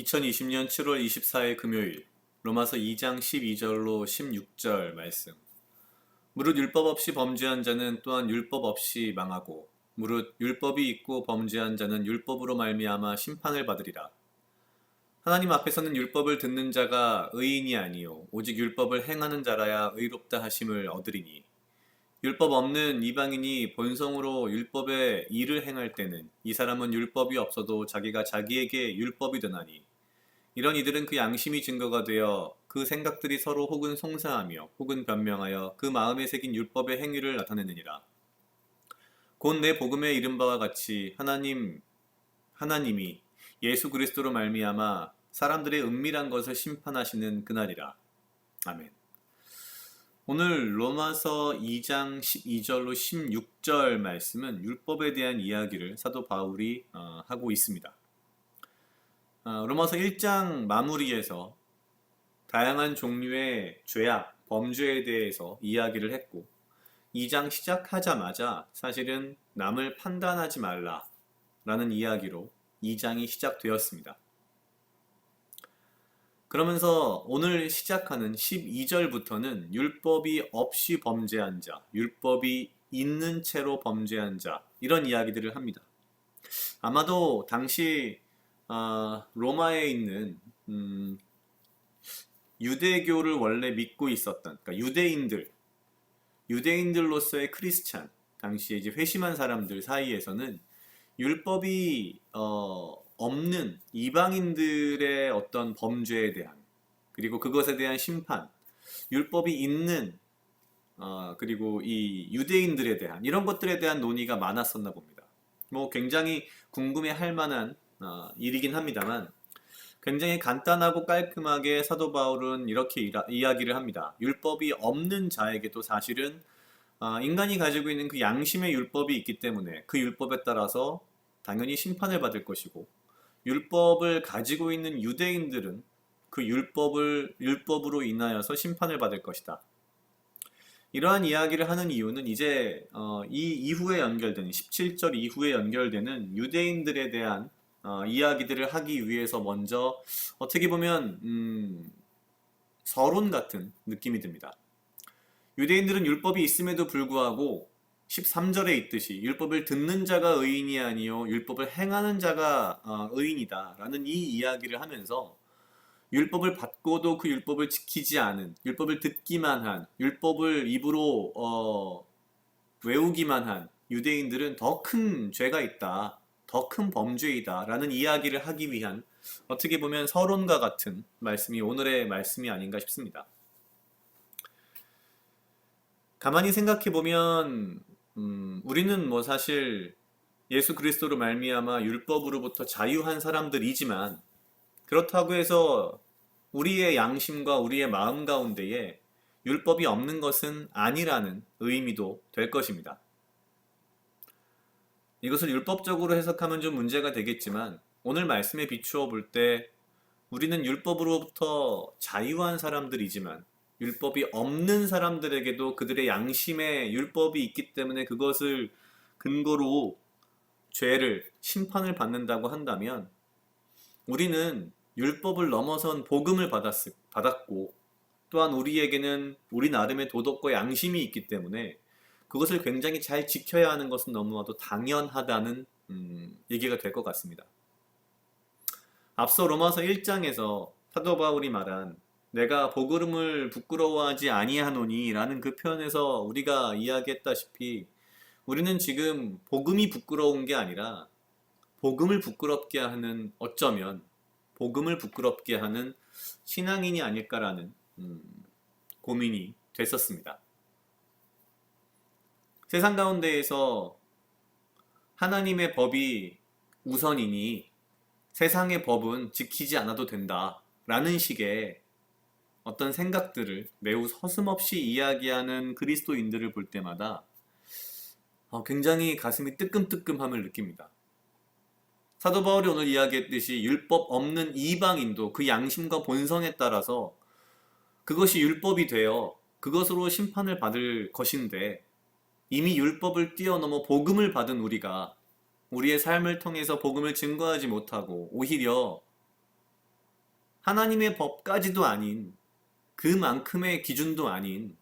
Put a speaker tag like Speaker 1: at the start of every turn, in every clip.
Speaker 1: 2020년 7월 24일 금요일 로마서 2장 12절로 16절 말씀. 무릇 율법 없이 범죄한 자는 또한 율법 없이 망하고 무릇 율법이 있고 범죄한 자는 율법으로 말미암아 심판을 받으리라. 하나님 앞에서는 율법을 듣는 자가 의인이 아니요 오직 율법을 행하는 자라야 의롭다 하심을 얻으리니 율법 없는 이방인이 본성으로 율법의 일을 행할 때는 이 사람은 율법이 없어도 자기가 자기에게 율법이 되나니 이런 이들은 그 양심이 증거가 되어 그 생각들이 서로 혹은 송사하며 혹은 변명하여 그 마음에 새긴 율법의 행위를 나타내느니라. 곧 내 복음에 이른 바와 같이 하나님이 예수 그리스도로 말미암아 사람들의 은밀한 것을 심판하시는 그날이라. 아멘. 오늘 로마서 2장 12절로 16절 말씀은 율법에 대한 이야기를 사도 바울이 하고 있습니다. 로마서 1장 마무리에서 다양한 종류의 죄악, 범죄에 대해서 이야기를 했고 2장 시작하자마자 사실은 남을 판단하지 말라라는 이야기로 2장이 시작되었습니다. 그러면서 오늘 시작하는 12절부터는 율법이 없이 범죄한 자, 율법이 있는 채로 범죄한 자 이런 이야기들을 합니다. 아마도 당시 로마에 있는 유대교를 원래 믿고 있었던 그러니까 유대인들로서의 크리스찬 당시에 이제 회심한 사람들 사이에서는 율법이 없는 이방인들의 어떤 범죄에 대한 그리고 그것에 대한 심판, 율법이 있는 그리고 이 유대인들에 대한 이런 것들에 대한 논의가 많았었나 봅니다. 뭐 굉장히 궁금해할 만한 일이긴 합니다만 굉장히 간단하고 깔끔하게 사도 바울은 이렇게 이야기를 합니다. 율법이 없는 자에게도 사실은 인간이 가지고 있는 그 양심의 율법이 있기 때문에 그 율법에 따라서 당연히 심판을 받을 것이고 율법을 가지고 있는 유대인들은 그 율법으로 인하여서 심판을 받을 것이다. 이러한 이야기를 하는 이유는 이제 이 이후에 연결되는 17절 이후에 연결되는 유대인들에 대한 이야기들을 하기 위해서 먼저 어떻게 보면 서론 같은 느낌이 듭니다. 유대인들은 율법이 있음에도 불구하고 13절에 있듯이 율법을 듣는 자가 의인이 아니요 율법을 행하는 자가 의인이다 라는 이 이야기를 하면서 율법을 받고도 그 율법을 지키지 않은 율법을 듣기만 한 율법을 입으로 외우기만 한 유대인들은 더 큰 죄가 있다 더 큰 범죄이다 라는 이야기를 하기 위한 어떻게 보면 서론과 같은 말씀이 오늘의 말씀이 아닌가 싶습니다. 가만히 생각해보면 우리는 뭐 사실 예수 그리스도로 말미암아 율법으로부터 자유한 사람들이지만 그렇다고 해서 우리의 양심과 우리의 마음 가운데에 율법이 없는 것은 아니라는 의미도 될 것입니다. 이것을 율법적으로 해석하면 좀 문제가 되겠지만 오늘 말씀에 비추어 볼 때 우리는 율법으로부터 자유한 사람들이지만 율법이 없는 사람들에게도 그들의 양심에 율법이 있기 때문에 그것을 근거로 심판을 받는다고 한다면 우리는 율법을 넘어선 복음을 받았고 또한 우리에게는 우리 나름의 도덕과 양심이 있기 때문에 그것을 굉장히 잘 지켜야 하는 것은 너무나도 당연하다는 얘기가 될 것 같습니다. 앞서 로마서 1장에서 사도 바울이 말한 내가 복음을 부끄러워하지 아니하노니 라는 그 표현에서 우리가 이야기했다시피 우리는 지금 복음이 부끄러운 게 아니라 복음을 부끄럽게 하는 어쩌면 복음을 부끄럽게 하는 신앙인이 아닐까라는 고민이 됐었습니다. 세상 가운데에서 하나님의 법이 우선이니 세상의 법은 지키지 않아도 된다 라는 식의 어떤 생각들을 매우 서슴없이 이야기하는 그리스도인들을 볼 때마다 굉장히 가슴이 뜨끔뜨끔함을 느낍니다. 사도 바울이 오늘 이야기했듯이 율법 없는 이방인도 그 양심과 본성에 따라서 그것이 율법이 되어 그것으로 심판을 받을 것인데 이미 율법을 뛰어넘어 복음을 받은 우리가 우리의 삶을 통해서 복음을 증거하지 못하고 오히려 하나님의 법까지도 아닌 그만큼의 기준도 아닌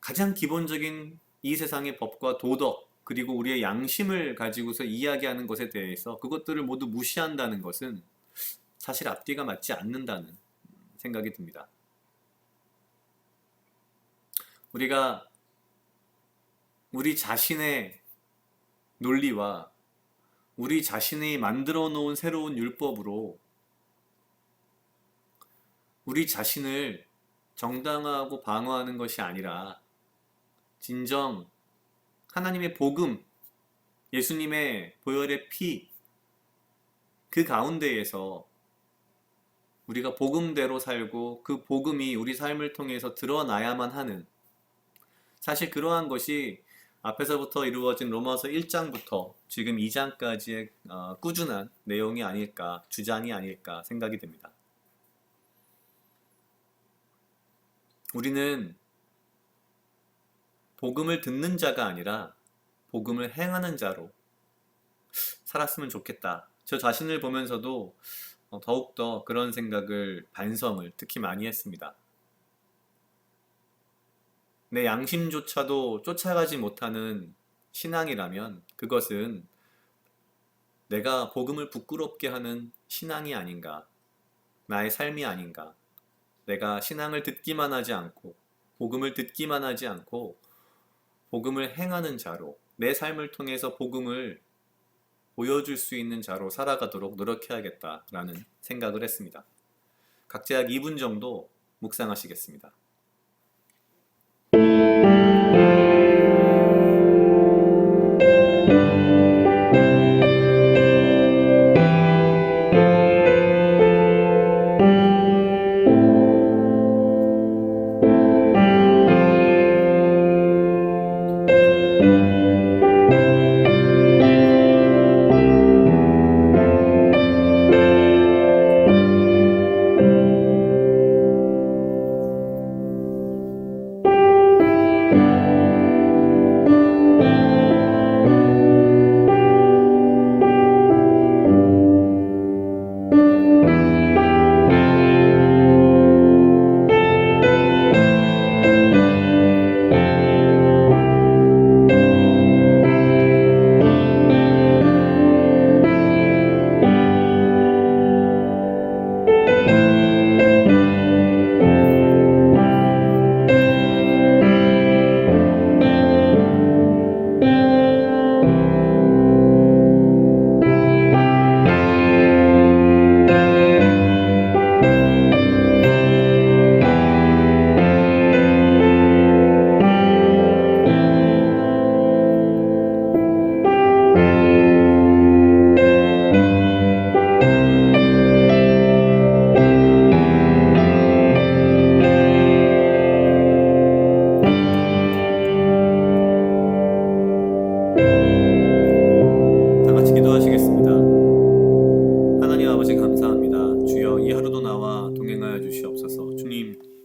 Speaker 1: 가장 기본적인 이 세상의 법과 도덕 그리고 우리의 양심을 가지고서 이야기하는 것에 대해서 그것들을 모두 무시한다는 것은 사실 앞뒤가 맞지 않는다는 생각이 듭니다. 우리가 우리 자신의 논리와 우리 자신이 만들어 놓은 새로운 율법으로 우리 자신을 정당화하고 방어하는 것이 아니라 진정 하나님의 복음, 예수님의 보혈의 피, 그 가운데에서 우리가 복음대로 살고 그 복음이 우리 삶을 통해서 드러나야만 하는, 사실 그러한 것이 앞에서부터 이루어진 로마서 1장부터 지금 2장까지의 꾸준한 내용이 아닐까, 주장이 아닐까 생각이 듭니다. 우리는 복음을 듣는 자가 아니라 복음을 행하는 자로 살았으면 좋겠다. 저 자신을 보면서도 더욱더 그런 생각을, 반성을 특히 많이 했습니다. 내 양심조차도 쫓아가지 못하는 신앙이라면 그것은 내가 복음을 부끄럽게 하는 신앙이 아닌가, 나의 삶이 아닌가. 내가 신앙을 듣기만 하지 않고 복음을 듣기만 하지 않고 복음을 행하는 자로, 내 삶을 통해서 복음을 보여줄 수 있는 자로 살아가도록 노력해야겠다라는 생각을 했습니다. 각자 약 2분 정도 묵상하시겠습니다.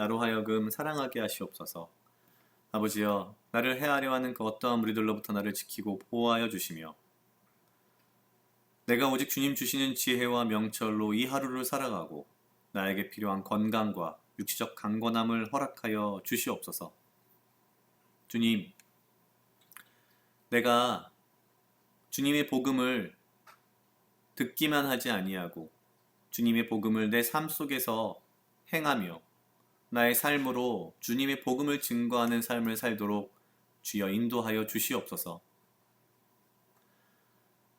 Speaker 1: 나로 하여금 사랑하게 하시옵소서. 아버지여, 나를 해하려 하는 그 어떠한 무리들로부터 나를 지키고 보호하여 주시며 내가 오직 주님 주시는 지혜와 명철로 이 하루를 살아가고 나에게 필요한 건강과 육체적 강건함을 허락하여 주시옵소서. 주님, 내가 주님의 복음을 듣기만 하지 아니하고 주님의 복음을 내 삶 속에서 행하며 나의 삶으로 주님의 복음을 증거하는 삶을 살도록 주여 인도하여 주시옵소서.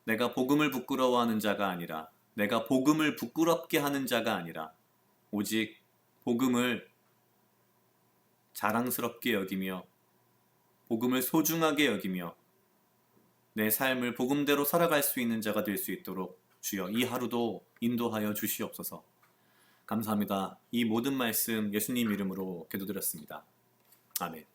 Speaker 1: 내가 복음을 부끄러워하는 자가 아니라, 내가 복음을 부끄럽게 하는 자가 아니라 오직 복음을 자랑스럽게 여기며 복음을 소중하게 여기며 내 삶을 복음대로 살아갈 수 있는 자가 될 수 있도록 주여 이 하루도 인도하여 주시옵소서. 감사합니다. 이 모든 말씀 예수님 이름으로 기도드렸습니다. 아멘.